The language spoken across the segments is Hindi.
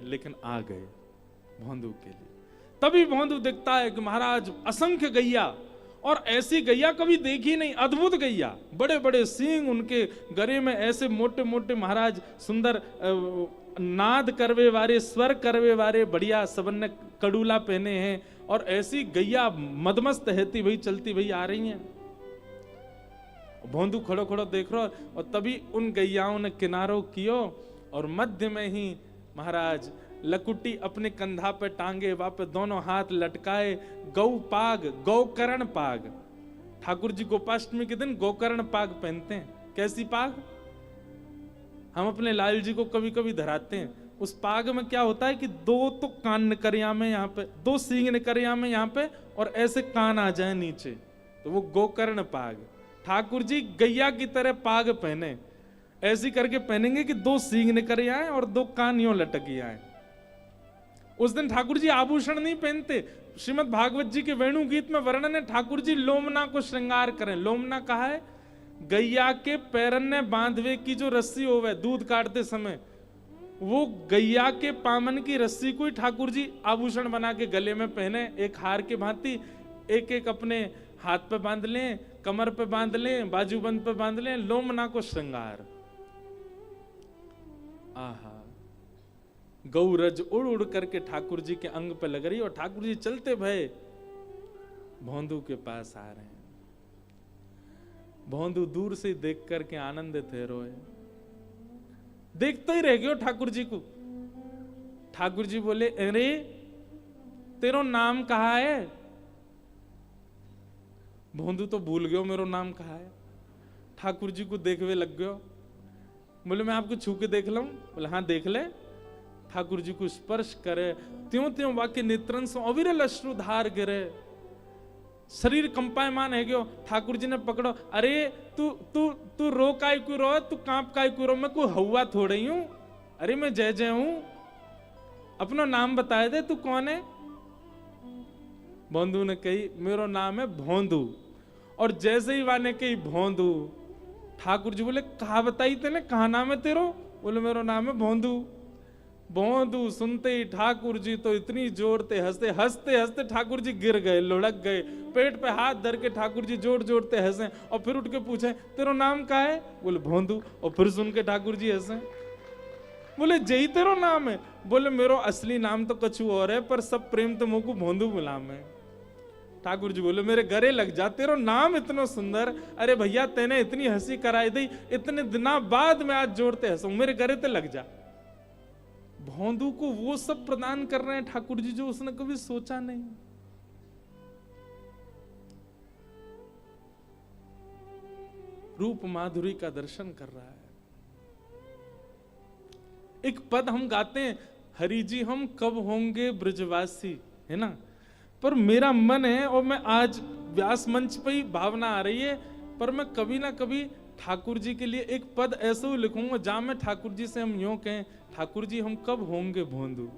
लेकिन आ गए भोंदू के लिए। तभी भोंदू देखता है कि महाराज असंख्य गैया, और ऐसी गैया कभी देखी नहीं, अद्भुत गैया, बड़े बड़े सींग, उनके गले में ऐसे मोटे मोटे महाराज सुंदर नाद करवे वाले, स्वर करवे वाले, बढ़िया सबन ने कड़ूला पहने हैं, और ऐसी गैया मदमस्त रहती वही चलती वही आ रही हैं। भोंदू खड़ो खड़ो देख रहा, और तभी उन गैयाओं ने किनारो कियो, और मध्य में ही महाराज लकुटी अपने कंधा पे टांगे, वहां पे दोनों हाथ लटकाए, गौ पाग, गौकर्ण पाग। ठाकुर जी गोपाष्टमी के दिन गौकर्ण पाग पहनते हैं। कैसी पाग? हम अपने लाल जी को कभी कभी धराते हैं। उस पाग में क्या होता है कि दो तो कान निकरिया में यहाँ पे, दो सींग निकरिया में यहाँ पे, और ऐसे कान आ जाए नीचे, तो वो गोकर्ण पाग। ठाकुर जी गैया की तरह पाग पहने, ऐसी करके पहनेंगे कि दो सींग निकल आए और दो कान यूं लटक आए। उस दिन ठाकुर जी आभूषण नहीं पहनते। श्रीमद् भागवत जी के वेणु गीत में वर्णन है, ठाकुर जी लोमना को श्रृंगार करें। लोमना कहा है, गैया के पैरन ने बांधवे की जो रस्सी होवे दूध काटते समय, वो गैया के पामन की रस्सी को ही ठाकुर जी आभूषण बना के गले में पहने, एक हार के भांति, एक एक अपने हाथ पे बांध लें, कमर पे बांध लें, बाजूबंद पे बांध लें, लोमना को श्रृंगार। आहा, गौरज उड़ उड़ करके ठाकुर जी के अंग पे लग रही, और ठाकुर जी चलते भय भोंदू के पास आ रहे हैं। भोंदू दूर से देख करके आनंदित है, रोए, देखते ही रह गयो ठाकुर जी को। ठाकुर जी बोले, अरे तेरो नाम कहा है? भोंदू तो भूल गयो मेरो नाम कहा है। ठाकुर जी को देखवे लग गयो, बोले मैं आपको छू के देख लूं? बोले हाँ देख ले। ठाकुर जी को स्पर्श करे, त्यों त्यों वाक्य नेत्रन से अविरल अश्रुधार गिरे, शरीर कंपायमान है गयो। ठाकुर जी ने पकड़ो, अरे तू तू तू रो काय क्यों रो, तू कांप काय क्यों रो, मैं कोई हवा थोड़ी हूं, अरे मैं जय जय हूं, अपना नाम बताए दे, तू कौन है? भोंदू ने कही, मेरो नाम है भोंदू। और जैसे ही वाने कही भोंदू, ठाकुर जी बोले, कहा बताई तेने, कहा नाम है तेरो? बोले मेरो नाम है भोंदू। भोंदू सुनते ही ठाकुर जी तो इतनी जोरते हंसते हंसते हंसते ठाकुर जी गिर गए, लुढ़क गए, पेट पे हाथ धर के ठाकुर जी जोर जोरते हंसे, और फिर उठ के पूछे, तेरो नाम क्या है? बोले भोंदू। और फिर सुन के ठाकुर जी हंसे, बोले जय तेरो नाम है? बोले मेरो असली नाम तो कछु और है, पर सब प्रेम तो मुझको भोंदू बुलाम है। ठाकुर जी बोले, मेरे गरे लग जा, तेरो नाम इतना सुंदर, अरे भैया तेने इतनी हंसी कराई दी, इतने दिना बाद में आज जोड़ते हंसू, मेरे गरे ते लग जा। भोंदू को वो सब प्रदान कर रहे हैं ठाकुर जी जो उसने कभी सोचा नहीं। रूप माधुरी का दर्शन कर रहा है। एक पद हम गाते हैं, हरि जी हम कब होंगे ब्रजवासी, है ना, पर मेरा मन है, और मैं आज व्यास मंच पे ही भावना आ रही है, पर मैं कभी ना कभी ठाकुर जी के लिए एक पद ऐसे ही लिखूंगा जहां मैं ठाकुर जी से हम यूं कहें, ठाकुर जी हम कब होंगे भोंदू,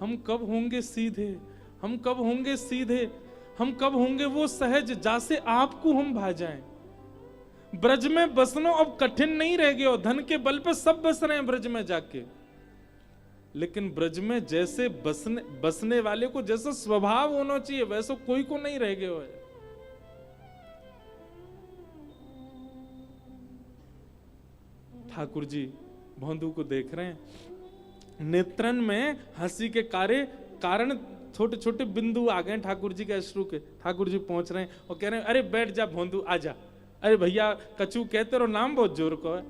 हम कब होंगे सीधे, हम कब होंगे सीधे, हम कब होंगे वो सहज जैसे आपको हम भा जाएं। ब्रज में बसनो अब कठिन नहीं रह गया, धन के बल पे सब बस रहे हैं ब्रज में जाके, लेकिन ब्रज में जैसे बसने वाले को जैसा स्वभाव होना चाहिए वैसा कोई को नहीं रह गया है। ठाकुर जी भोंदू को देख रहे हैं, नेत्रन में हंसी के कारण छोटे छोटे बिंदु आ गए ठाकुर जी के अश्रु के। ठाकुर जी पहुंच रहे हैं और कह रहे हैं, अरे बैठ जा भोंदू, आजा। अरे भैया कचू कहते रहो, नाम बहुत जोर को है,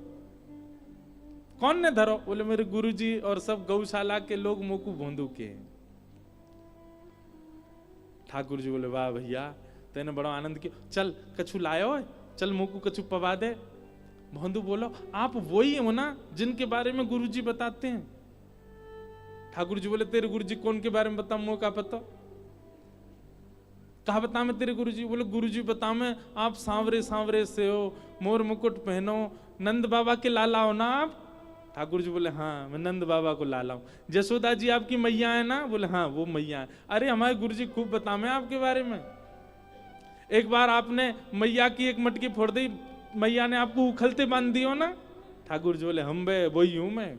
कौन ने धरो? बोले मेरे गुरुजी और सब गौशाला के लोग मोकू भोंदू के हैं। ठाकुर जी बोले, वाह भैया तेने बड़ा आनंद किया, चल कछु लायो है, चल मोकू कछु पवा दे। भोंदू बोलो, आप वही हो ना जिनके बारे में गुरुजी बताते हैं? ठाकुर जी बोले, तेरे गुरुजी कौन के बारे में बता, मोह का पता? कहा बता मैं तेरे गुरुजी? बोले गुरुजी बता मैं, आप सांवरे सांवरे से हो, मोर मुकुट पहनो, नंद बाबा के लाला हो ना आप? ठाकुर जी बोले, हाँ मैं नंद बाबा को लाला हूं। जसोदा जी आपकी मैया है ना? बोले हाँ वो मैया है। अरे हमारे गुरुजी खूब बता मैं आपके बारे में। एक बार आपने मैया की एक मटकी फोड़ दी, मैया ने आपको उखलते बांध दियो ना? ठाकुर जी बोले, हम बे वही हूं मैं।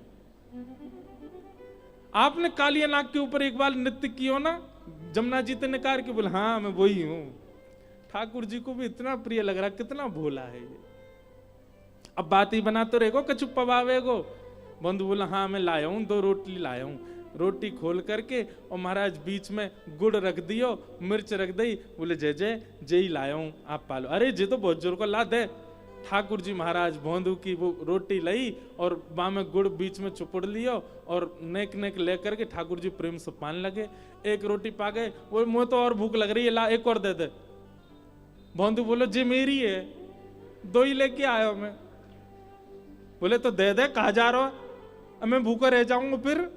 आपने कालिया नाग के ऊपर एक बार नृत्य किया ना, जमुना जी ने कहा कि बोले हाँ मैं वही हूं। ठाकुर जी को भी इतना प्रिय लग रहा, कितना भोला है ये। अब बात ही बना तो रहेगो कछु पवावेगो। बंधु बोला हाँ मैं लाया हूं, 2 रोटी लाया हूं। रोटी खोल करके और महाराज बीच में गुड़ रख दियो, मिर्च रख दी। बोले जय जय जय ही लाया हूं, आप पालो। अरे जे तो बहुत जोर को ला दे। ठाकुर जी महाराज भोंदू की वो रोटी लाई और वहां में गुड़ बीच में चुपड़ लियो और नेक नेक लेकर के ठाकुर जी प्रेम से पान लगे। एक रोटी पा गए, वो मुझे तो और भूख लग रही है, ला एक और दे दे। भोंदू बोलो जे मेरी है, 2 ही लेके आयो मैं। बोले तो दे दे, कहा जा रहा हो, अब मैं भूखा रह जाऊंगा फिर।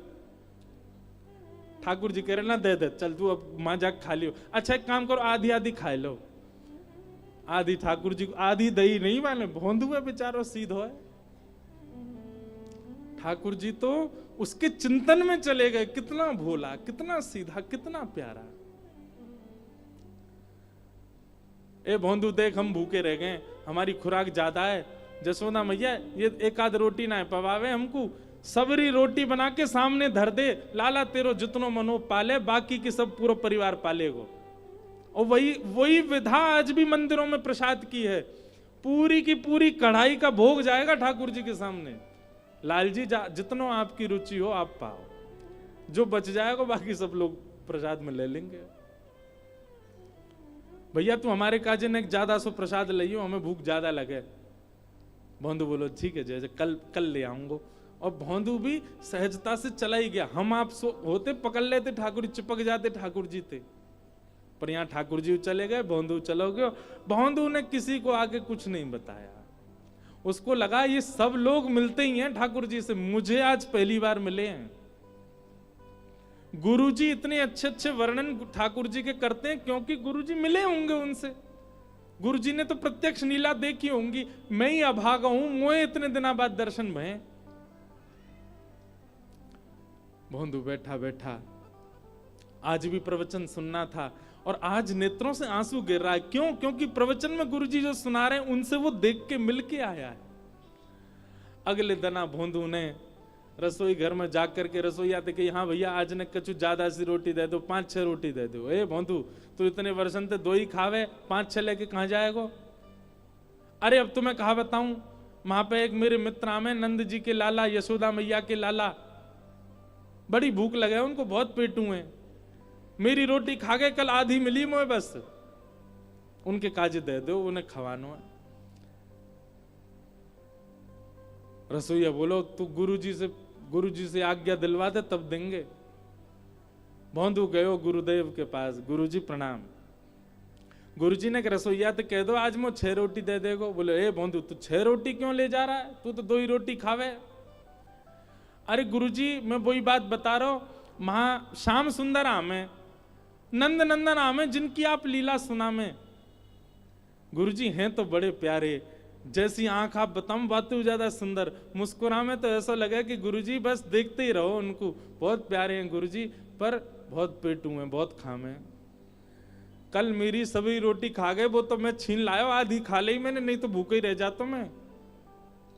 ठाकुर जी कह रहे ना दे दे, चल तू अब मां जाके खा लियो। अच्छा एक काम करो, आधी आधी खा लो। आधी ठाकुर जी को, आधी दही नहीं माने, भोंदू है बेचारो सीधो है। ठाकुर जी तो उसके चिंतन में चले गए, कितना भोला, कितना सीधा, कितना प्यारा। ए भोंदू देख हम भूखे रह गए, हमारी खुराक ज्यादा है। जसोदा मैया ये एक आध रोटी ना पवावे हमको, सबरी रोटी बना के सामने धर दे, लाला तेरो जितनो मनो पाले, बाकी के सब पूरा परिवार पालेगो। और वही विधा आज भी मंदिरों में प्रसाद की है। पूरी की पूरी कढ़ाई का भोग जाएगा ठाकुर जी के सामने। लाल जी जितनो आपकी रुचि हो आप पाओ, जो बच जाएगा बाकी सब लोग प्रसाद में ले लेंगे। भैया तू हमारे काजे ने ज्यादा सो प्रसाद लियो, हमें भूख ज्यादा लगे। भोंदू बोलो ठीक है जैसे कल ले आऊंगा। और भोंदू भी सहजता से चला ही गया। हम आप होते पकड़ लेते, ठाकुर जी चिपक जाते ठाकुर जी थे, पर यहाँ ठाकुर जी चले गए, भोंदू चलो गए। भोंदू ने किसी को आगे कुछ नहीं बताया। उसको लगा ये सब लोग मिलते ही हैं ठाकुर जी से, मुझे आज पहली बार मिले हैं। गुरुजी इतने अच्छे अच्छे वर्णन ठाकुर जी के करते हैं क्योंकि गुरुजी मिले होंगे उनसे। गुरुजी ने तो प्रत्यक्ष लीला देखी होंगी। मैं ही अभागा हूं, मोए इतने दिनों बाद दर्शन भये। भोंदू बैठा बैठा आज भी प्रवचन सुनना था और आज नेत्रों से आंसू गिर रहा है। क्यों? क्योंकि प्रवचन में गुरुजी जो सुना रहे हैं उनसे वो देख के मिल के आया है। अगले दिन भोंदू ने रसोई घर में जाकर के रसोई आते कि हाँ भैया आज ने कछु ज्यादा सी रोटी दे दो, 5-6 रोटी दे दो। ए भोंदू तू इतने वर्षन से 2 ही खावे, 5-6 लेके कहां जाएगो? अरे अब तुम्हें कहा बताऊं, वहां पे एक मेरे मित्र आमे नंद जी के लाला, यशोदा मैया के लाला, बड़ी भूख लगे उनको, बहुत पेटू है। मेरी रोटी खा गए, कल आधी मिली मुझे, बस उनके काजे दे दो, उन्हें खवानो है। रसोईया बोलो तू गुरुजी से आज्ञा दिलवा दे तब देंगे। भोंदू गयो गुरुदेव के पास, गुरुजी प्रणाम। गुरुजी ने रसोईया तो कह दो आज मैं 6 रोटी दे देगो। बोले ए भोंदू तू 6 रोटी क्यों ले जा रहा है, तू तो 2 ही रोटी खावे। अरे गुरुजी मैं वही बात बता रहा हूं, महा श्याम सुंदर आमे, नंद नंदन आमे, जिनकी आप लीला सुना में। गुरुजी हैं तो बड़े प्यारे, जैसी आंख आप बताऊं बातें ज्यादा सुंदर, मुस्कुरा में तो ऐसा लगा कि गुरुजी बस देखते ही रहो उनको, बहुत प्यारे हैं गुरुजी, पर बहुत पेटू हैं, बहुत खामे। कल मेरी सभी रोटी खा गए, वो तो मैं छीन लाया, आधी खा ली मैंने, नहीं तो भूखे ही रह जाता मैं।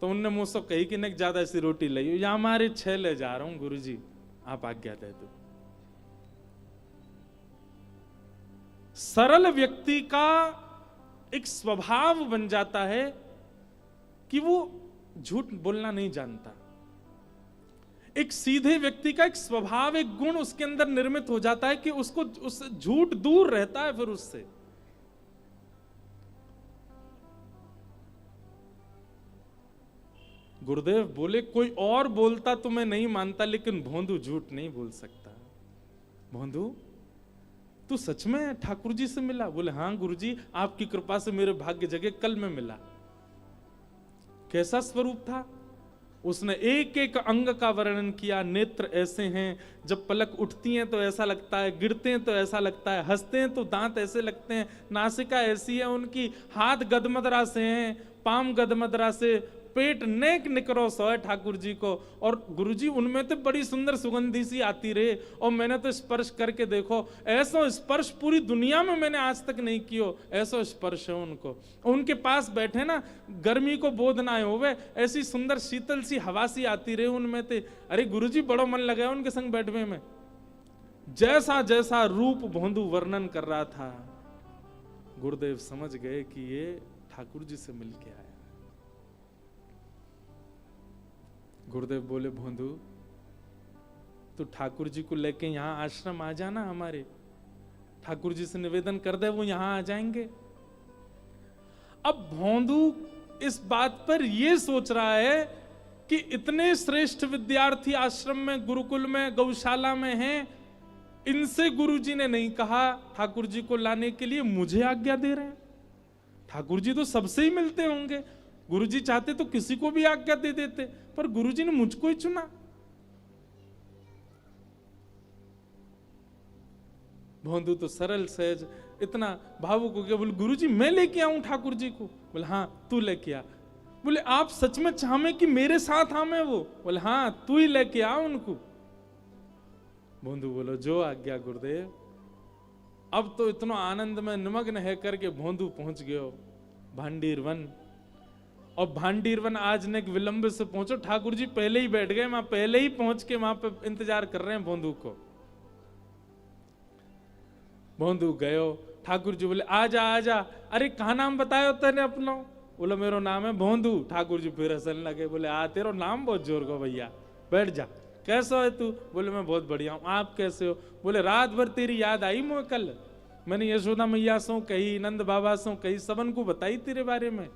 तो उनने मुझसे कही कि नहीं ज्यादा सी रोटी लाई, या हमारे 6 ले जा रहा हूं गुरुजी, आप आज्ञा दे दो। सरल व्यक्ति का एक स्वभाव बन जाता है कि वो झूठ बोलना नहीं जानता। एक सीधे व्यक्ति का एक स्वभाव, एक गुण उसके अंदर निर्मित हो जाता है कि उसको उससे झूठ दूर रहता है। फिर उससे गुरुदेव बोले कोई और बोलता तो मैं नहीं मानता, लेकिन भोंदू झूठ नहीं बोल सकता। भोंदू तू सच में ठाकुर जी से मिला? बोले हाँ गुरुजी, आपकी कृपा से मेरे भाग्य जगह कल में मिला। कैसा स्वरूप था? उसने एक एक अंग का वर्णन किया। नेत्र ऐसे हैं, जब पलक उठती हैं तो ऐसा लगता है, गिरते हैं तो ऐसा लगता है, हंसते हैं तो दांत ऐसे लगते हैं, नासिका ऐसी है उनकी, हाथ गदमदरा से हैं, पाम गदमदरा से, पेट नेक निकरो सो है ठाकुर जी को। और गुरुजी उनमें तो बड़ी सुंदर सुगंधी सी आती रहे, और मैंने तो स्पर्श करके देखो, ऐसा स्पर्श पूरी दुनिया में मैंने आज तक नहीं कियो, ऐसा स्पर्श है उनको। उनके पास बैठे ना, गर्मी को बोध ना होवे, ऐसी सुंदर शीतल सी हवा सी आती रहे उनमें ते। अरे गुरुजी बड़ो मन लगा उनके संग बैठने में। जैसा जैसा रूप भोंदू वर्णन कर रहा था, गुरुदेव समझ गए कि ये ठाकुर जी से मिलके आया। गुरुदेव बोले, भोंदू तो ठाकुर जी को लेके यहां आश्रम आ जाना हमारे, ठाकुर जी से निवेदन कर दे, वो यहां आ जाएंगे। अब भोंदू इस बात पर ये सोच रहा है कि इतने श्रेष्ठ विद्यार्थी आश्रम में, गुरुकुल में, गौशाला में हैं, इनसे गुरुजी ने नहीं कहा ठाकुर जी को लाने के लिए, मुझे आज्ञा दे रहे हैं। ठाकुर जी तो सबसे ही मिलते होंगे, गुरुजी चाहते तो किसी को भी आज्ञा दे देते, पर गुरुजी ने मुझको ही चुना। भोंदू तो सरल सहज इतना भावुक हो गया, बोले गुरुजी मैं लेके आऊं ठाकुर जी को? बोले हाँ तू लेके आ। बोले आप सच में चाहे कि मेरे साथ आवे वो? बोले हाँ तू ही लेके आ उनको। भोंदू बोलो जो आज्ञा गुरुदेव। अब तो इतना आनंद में निमग्न है करके भोंदू पहुंच गयो भांडीर वन। और भांडीर वन आज ने विलंब से पहुंचो, ठाकुर जी पहले ही बैठ गए वहां, पहले ही पहुंच के वहां पे इंतजार कर रहे हैं भोंदू को। भोंदू गयो, ठाकुर जी बोले आजा आजा। अरे कहा नाम बतायो तेने अपना? बोला मेरो नाम है भोंदू। ठाकुर जी फिर हंसने लगे, बोले आ तेरा नाम बहुत जोर को भैया, बैठ जा। कैसा है तू? बोले मैं बहुत बढ़िया हूं, आप कैसे हो? बोले रात भर तेरी याद आई मुझे कल, मैंने यशोदा मैया सो कही, नंद बाबा सो कही, सबन को बताई तेरे बारे में।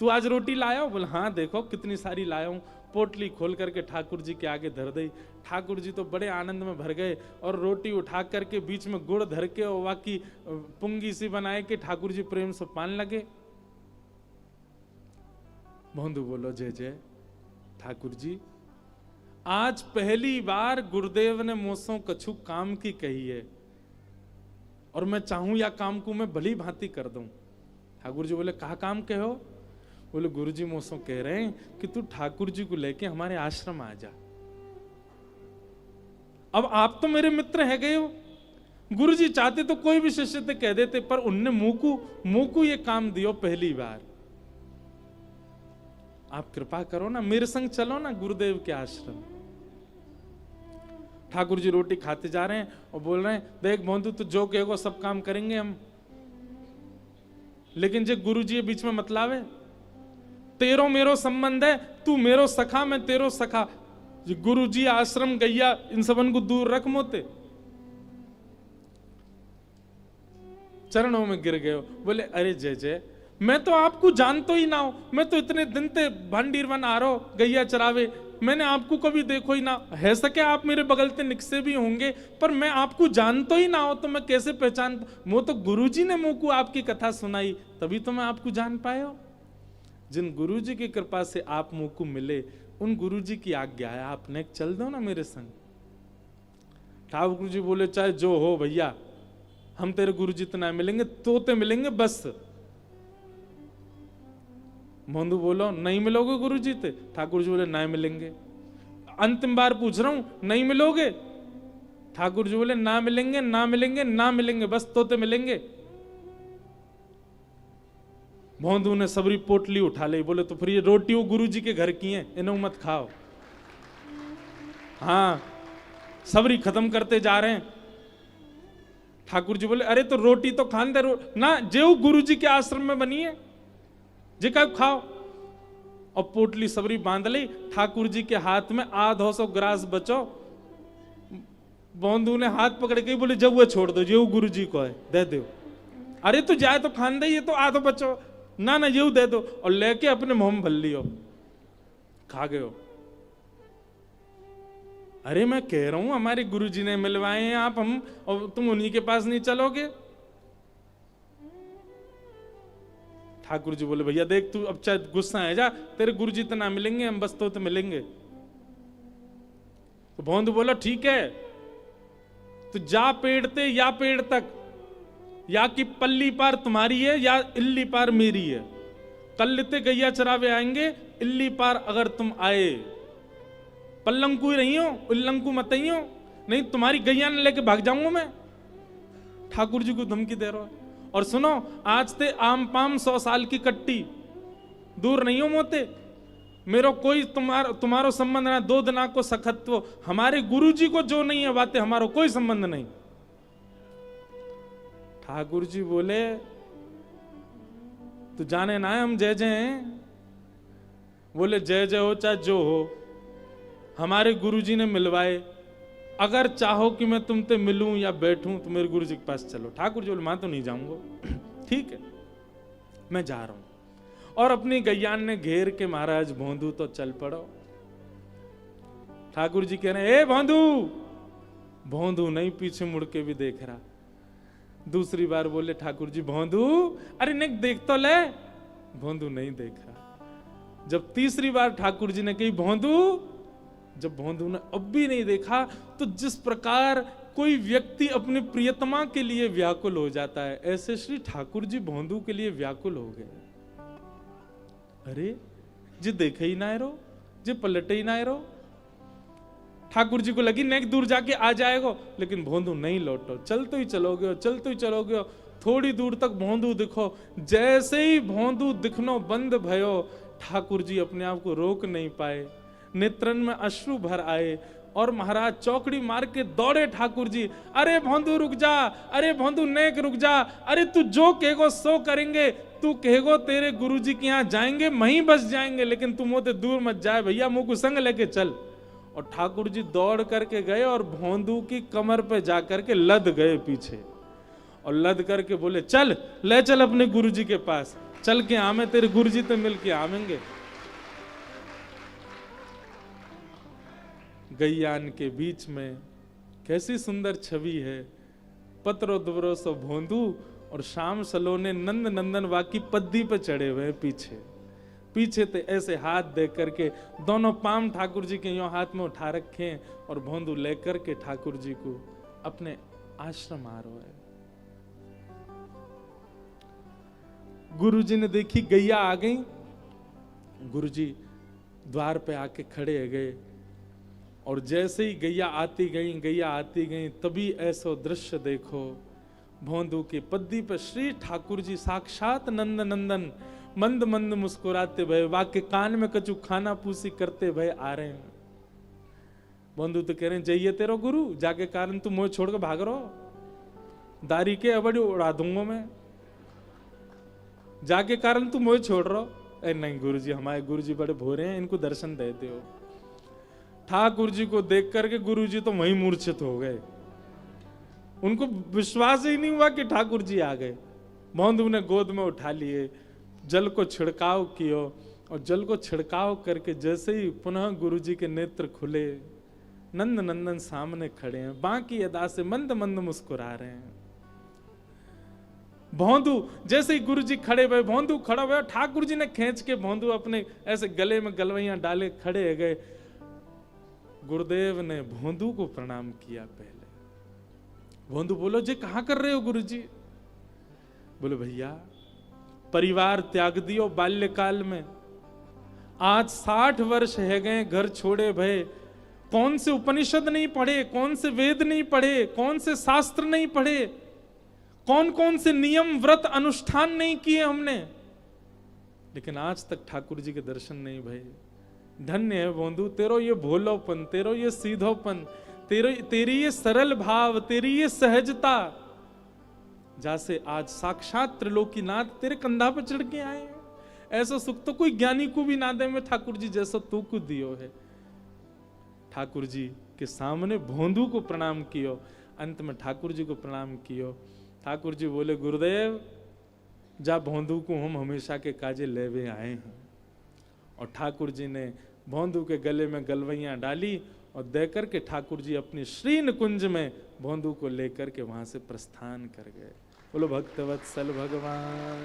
तू आज रोटी लाया हो? बोले हाँ देखो कितनी सारी लाया हूं। पोटली खोल करके ठाकुर जी के आगे धर दी। ठाकुर जी तो बड़े आनंद में भर गए, और रोटी उठा करके बीच में गुड़ धर के और वाकी पुंगी सी बनाए के ठाकुर जी प्रेम से पान लगे। भोंदू बोलो जय जय ठाकुर जी, आज पहली बार गुरुदेव ने मुझसे कछु काम की कही है, और मैं चाहूं या काम को मैं भली भांति कर दूं। ठाकुर जी बोले कहा काम कहो? बोले गुरुजी मुझसे कह रहे हैं कि तू ठाकुर जी को लेके हमारे आश्रम आ जा। अब आप तो मेरे मित्र है गए हो, गुरुजी चाहते तो कोई भी शिष्य से कह देते, पर उनने मुंह को ये काम दियो पहली बार। आप कृपा करो ना, मेरे संग चलो ना गुरुदेव के आश्रम। ठाकुर जी रोटी खाते जा रहे हैं और बोल रहे हैं देख भोंदू तू जो कहेगा सब काम करेंगे हम, लेकिन जो गुरु जी बीच में मतलावे, तेरो मेरो संबंध है, तू मेरो सखा मैं तेरो सखा। गुरु जी आश्रम गैया इन सबन को दूर रख मोते। चरणों में गिर गए, बोले अरे जय जय, मैं तो आपको जानतो ही ना हो, मैं तो इतने दिन ते भांडीर वन आ रहा हूं गैया चरावे, मैंने आपको कभी देखो ही ना है। सके आप मेरे बगल से निकसे भी होंगे, पर मैं आपको जानतो ही ना हो तो मैं कैसे पहचान? वो तो गुरुजी ने मुंह को आपकी कथा सुनाई, तभी तो मैं आपको जान पाया। जिन गुरुजी की कृपा से आप मुंह को मिले, उन गुरुजी की आज्ञा है, आपने चल दो ना मेरे संग। ठाकुर जी बोले चाहे जो हो भैया, हम तेरे गुरुजी तो ना मिलेंगे, तोते मिलेंगे बस। भोंदू बोलो नहीं मिलोगे गुरुजी ते? ठाकुर जी बोले नहीं मिलेंगे। अंतिम बार पूछ रहा हूं, नहीं मिलोगे? ठाकुर जी बोले ना मिलेंगे ना मिलेंगे ना मिलेंगे, बस तोते मिलेंगे। भोंदू ने सबरी पोटली उठा ली, बोले तो फिर ये रोटी वो गुरुजी के घर की है, इन्हें मत खाओ। हाँ सबरी खत्म करते जा रहे हैं। ठाकुर जी बोले अरे तो रोटी तो खान दे ना, जो गुरुजी के आश्रम में बनी है जिका खाओ। और पोटली सबरी बांध ली, ठाकुर जी के हाथ में 250 ग्रास बचो। भोंदू ने हाथ पकड़ के बोले जब वो छोड़ दो, जो गुरु जी को है दे दो। अरे तो जाए तो खान दे, ये तो आधो बचो ना ना ये दे दो, और लेके अपने मुंह में भर लियो, खा गए। अरे मैं कह रहा हूं हमारे गुरुजी ने मिलवाए हैं आप, हम और तुम उन्हीं के पास नहीं चलोगे? ठाकुर जी बोले भैया देख तू अब चाहे गुस्सा है जा, तेरे गुरुजी तो ना मिलेंगे, हम बस तो मिलेंगे। तो भोंदू बोला ठीक है, तो जा पेड़ ते या पेड़ तक, या कि पल्ली पार तुम्हारी है या इल्ली पार मेरी है, कल लिते गैया चरावे आएंगे, इल्ली पार अगर तुम आए, पल्लंकु ही रही हो, उल्लंकु मत ही हो, नहीं तुम्हारी गैया ने लेके भाग जाऊंगा मैं। ठाकुर जी को धमकी दे रहा है। और सुनो, आज ते आम पाम 100 साल की कट्टी, दूर नहीं हो मोते, मेरो कोई तुम्हारो संबंध ना, 2 दिना को सखत्व, हमारे गुरु जी को जो नहीं है बातें, हमारो कोई संबंध नहीं। ठाकुर जी बोले तू जाने ना है हम जय जय हैं। बोले जय जय हो चाहे जो हो, हमारे गुरुजी ने मिलवाए, अगर चाहो कि मैं तुमसे मिलूं या बैठूं तो मेरे गुरुजी के पास चलो। ठाकुर जी बोले मैं तो नहीं जाऊंगा। ठीक है मैं जा रहा हूं। और अपनी गैयान ने घेर के महाराज भोंदू तो चल पड़ो। ठाकुर जी कह रहे ए भोंदू, भोंदू नहीं पीछे मुड़ के भी देख रहा। दूसरी बार बोले ठाकुर जी भोंदू, अरे नहीं देख तो ले। भोंदू नहीं देख रहा। जब तीसरी बार ठाकुर जी ने कही भोंदू, जब भोंदू ने अब भी नहीं देखा, तो जिस प्रकार कोई व्यक्ति अपने प्रियतमा के लिए व्याकुल हो जाता है, ऐसे श्री ठाकुर जी भोंदू के लिए व्याकुल हो गए। अरे जी देखे ही ना रो, जी पलटे ही ना रो। ठाकुर जी को लगी नेक दूर जाके आ जाएगा, लेकिन भोंदू नहीं लौटो। चलते ही चलोगे, चलते ही चलोगे, थोड़ी दूर तक भोंदू दिखो। जैसे ही भोंदू दिखनो बंद भयो, ठाकुर जी अपने आप को रोक नहीं पाए, नेत्रन में अश्रु भर आए और महाराज चौकड़ी मार के दौड़े ठाकुर जी। अरे भोंदू रुक जा, अरे भोंदू नेक रुक जा, अरे तू जो कहेगो सो करेंगे, तू कहेगो तेरे गुरुजी के यहाँ जाएंगे, वहीं बस जाएंगे, लेकिन तुम होते दूर मत जाए भैया, मुंह को संग लेके चल। और ठाकुर जी दौड़ करके गए और भोंदू की कमर पे जाकर के लद गए पीछे, और लद करके बोले चल ले चल अपने गुरुजी के पास, चल के आमे, तेरे गुरुजी तो मिल के आवेंगे। गैयान के बीच में कैसी सुंदर छवि है, पत्रो दुबरो सो भोंदू और शाम सलोने नंद नंदन वाकी पद्दी पे चढ़े हुए पीछे। पीछे ते ऐसे हाथ दे करके दोनों पाम ठाकुर जी के यूं हाथ में उठा रखे हैं, और भोंदू लेकर के ठाकुर जी को अपने आश्रम आ रहा है। गुरु जी ने देखी गैया आ गई, गुरु जी द्वार पे आके खड़े गए, और जैसे ही गैया आती गई, गैया आती गई, तभी ऐसा दृश्य देखो, भोंदू की पद्दी पर श्री ठाकुर जी साक्षात नंद नंदन मंद मंद मुस्कुराते भय, वाक्य कान में कचू खाना पूसी करते भय आ रहे हैं। भोंदू तो कह रहे हैं जाइए तेरो गुरु, जाके कारण तू मोह छोड़ के भाग रहो, दारी के अबड़ी उड़ा दूंगा मैं, जाके कारण तू मोह छोड़ रहो। अरे नहीं गुरुजी, हमारे गुरुजी बड़े भोरे हैं, इनको दर्शन देते हो। ठाकुर जी को देख करके गुरु जी तो वहीं मूर्छित हो गए, उनको विश्वास ही नहीं हुआ कि ठाकुर जी आ गए। भोंदू ने गोद में उठा लिए, जल को छिड़काव किया, और जल को छिड़काव करके जैसे ही पुनः गुरु जी के नेत्र खुले, नंद नंदन सामने खड़े हैं, बाकी अदा से मंद मंद मुस्कुरा रहे हैं। भोंदू जैसे ही गुरु जी खड़े हुए, भोंदू खड़ा हुआ, ठाकुर जी ने खींच के भोंदू अपने ऐसे गले में गलवैया डाले खड़े गए। गुरुदेव ने भोंदू को प्रणाम किया। पहले भोंदू बोलो जी कहां कर रहे हो गुरु जी? बोले भैया परिवार त्याग दियो बाल्यकाल में, आज 60 वर्ष है गए घर छोड़े भय, कौन से उपनिषद नहीं पढ़े, कौन से वेद नहीं पढ़े, कौन से शास्त्र नहीं पढ़े, कौन कौन से नियम व्रत अनुष्ठान नहीं किए हमने, लेकिन आज तक ठाकुर जी के दर्शन नहीं भये। धन्य है भोंदू तेरो ये भोलोपन, तेरो ये सीधोपन, तेरी ये सरल भाव, तेरी ये सहजता, जैसे आज साक्षात त्रिलोकीनाथ तेरे कंधा पर चढ़ के आए हैं। ऐसा सुख तो कोई ज्ञानी को भी ना दे में ठाकुर जी जैसा तू को दियो है। ठाकुर जी के सामने भोंदू को प्रणाम कियो, अंत में ठाकुर जी को प्रणाम कियो। ठाकुर जी बोले गुरुदेव जा भोंदू को हम हमेशा के काजे लेवे आए हैं। और ठाकुर जी ने भोंदू के गले में गलवैया डाली और देकर के ठाकुर जी अपनी श्रीन कुंज में भोंदू को लेकर के वहां से प्रस्थान कर गए। बोलो भक्तवत्सल भगवान।